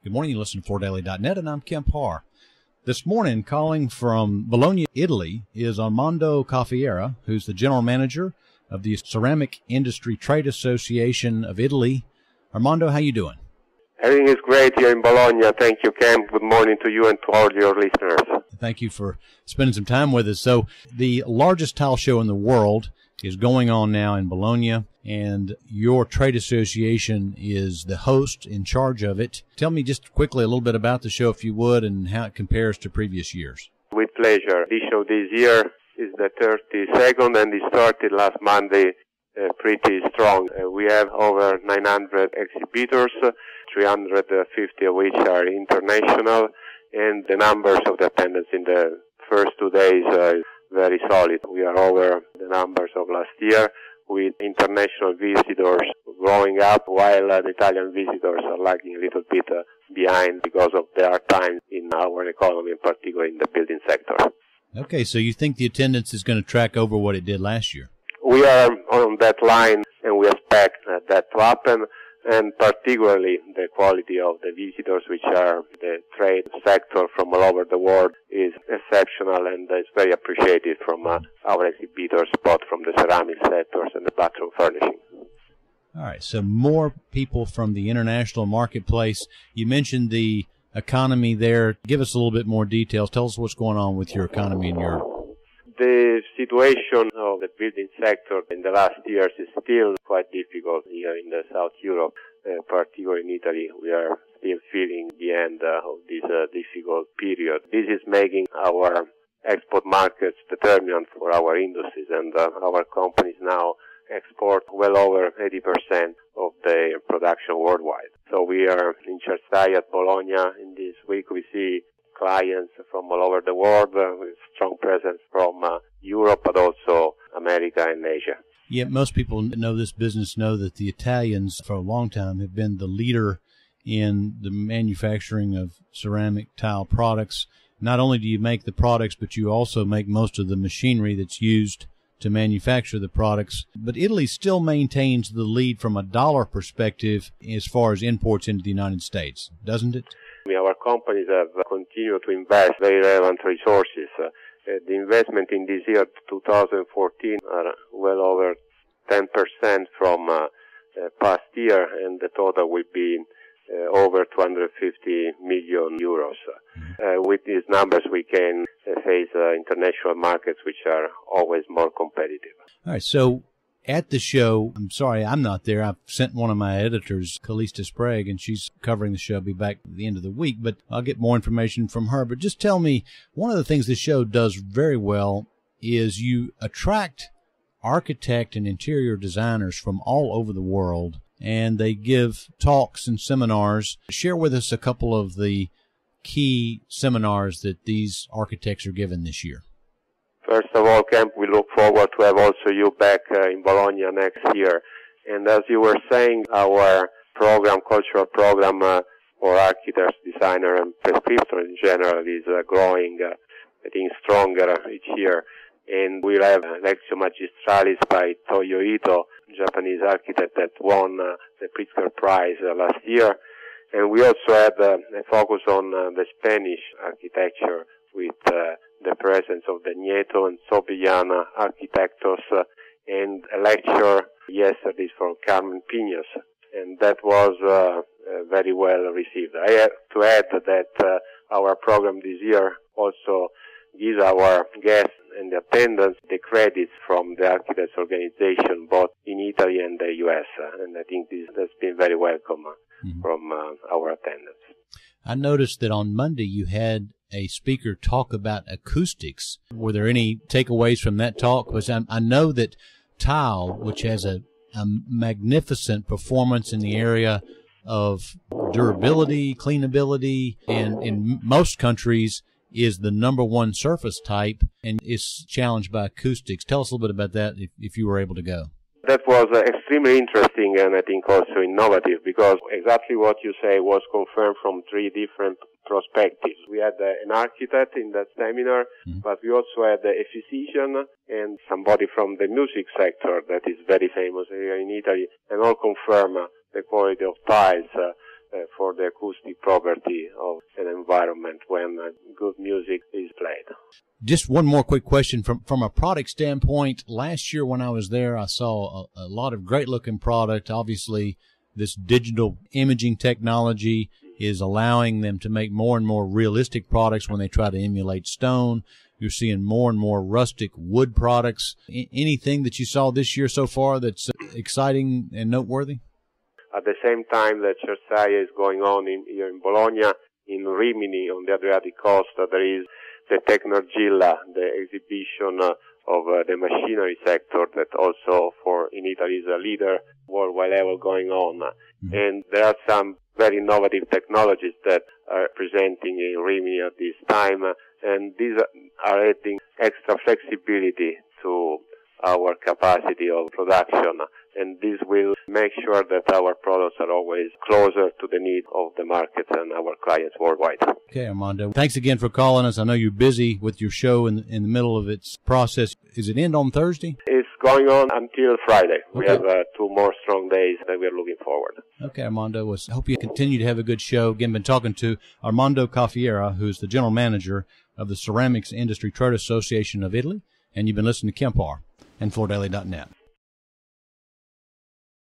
Good morning. You listen to FourDaily.net, and I'm Kemp Harr. This morning, calling from Bologna, Italy, is Armondo Cafiero, who's the general manager of the Ceramic Industry Trade Association of Italy. Armondo, how you doing? Everything is great here in Bologna. Thank you, Kemp. Good morning to you and to all your listeners. Thank you for spending some time with us. So, the largest tile show in the world is going on now in Bologna, and your trade association is the host, in charge of it. Tell me just quickly a little bit about the show, if you would, and how it compares to previous years. With pleasure. This show this year is the 32nd, and it started last Monday pretty strong. We have over 900 exhibitors, 350 of which are international, and the numbers of the attendance in the first 2 days is very solid. We are over the numbers of last year, with international visitors growing up, while the Italian visitors are lagging a little bit behind because of their time in our economy, in particular in the building sector. Okay, so you think the attendance is going to track over what it did last year? We are on that line, and we expect that to happen, and particularly the quality of the visitors, which are the trade sector from all over the world, is exceptional and is very appreciated from our exhibitors, both from the ceramic sectors and the bathroom furnishing. All right, so more people from the international marketplace. You mentioned the economy there. Give us a little bit more details. Tell us what's going on with your economy in Europe. The situation of the building sector in the last years is still quite difficult here in the South Europe, particularly in Italy. We are still feeling the end of this difficult period. This is making our export markets determinant for our industries, and our companies now export well over 80% of their production worldwide. So we are in Cersaie at Bologna. In this week we see clients from all over the world with strong presence from Europe, but also America and Asia. Yeah, most people know this business know that the Italians for a long time have been the leader in the manufacturing of ceramic tile products. Not only do you make the products, but you also make most of the machinery that's used to manufacture the products. But Italy still maintains the lead from a dollar perspective as far as imports into the United States, doesn't it? Our companies have continued to invest very relevant resources. The investment in this year, 2014, are well over 10% from past year, and the total will be over 250 million euros. With these numbers, we can face international markets, which are always more competitive. All right, so at the show, I'm sorry I'm not there. I've sent one of my editors, Calista Sprague, and she's covering the show. I'll be back at the end of the week, but I'll get more information from her. But just tell me, one of the things this show does very well is you attract architect and interior designers from all over the world, and they give talks and seminars. Share with us a couple of the key seminars that these architects are given this year. First of all, Kemp, we look forward to have also you back in Bologna next year. And as you were saying, our program, cultural program for architects, designers, and prescriptors in general is growing, I think, stronger each year. And we'll have Lectio Magistralis by Toyo Ito, Japanese architect that won the Pritzker Prize last year. And we also had a focus on the Spanish architecture with the presence of the Nieto and Sobillana architectos, and a lecture yesterday from Carmen Piños, and that was very well received. I have to add that our program this year also gives our guests and the attendants the credits from the architects organization, both in Italy and the U.S., and I think this has been very welcome from our attendants. I noticed that on Monday you had a speaker talk about acoustics. Were there any takeaways from that talk? Because I know that tile, which has a magnificent performance in the area of durability, cleanability, and in most countries is the #1 surface type and is challenged by acoustics. Tell us a little bit about that if you were able to go. That was extremely interesting and I think also innovative, because exactly what you say was confirmed from 3 different perspectives. We had an architect in that seminar, but we also had a physician and somebody from the music sector that is very famous here in Italy, and all confirm the quality of tiles for the acoustic property of an environment when good music is played. Just one more quick question from a product standpoint. Last year when I was there, I saw a lot of great looking product. Obviously, this digital imaging technology is allowing them to make more and more realistic products when they try to emulate stone. You're seeing more and more rustic wood products. Anything that you saw this year so far that's exciting and noteworthy? At the same time that Cersaie is going on here in Bologna, in Rimini on the Adriatic coast, there is the Tecnorgilla, the exhibition of the machinery sector that also in Italy is a leader worldwide level going on. Mm-hmm. And there are some very innovative technologies that are presenting in Rimini at this time, and these are adding extra flexibility to our capacity of production, and this will make sure that our products are always closer to the need of the market and our clients worldwide. Okay, Armondo. Thanks again for calling us. I know you're busy with your show in the middle of its process. Is it end on Thursday? It's going on until Friday. Okay. We have 2 more strong days that we're looking forward. Okay, Armondo. Well, I hope you continue to have a good show. Again, been talking to Armondo Cafiero, who's the general manager of the Ceramics Industry Trade Association of Italy, and you've been listening to Kemp Harr and FloorDaily.net.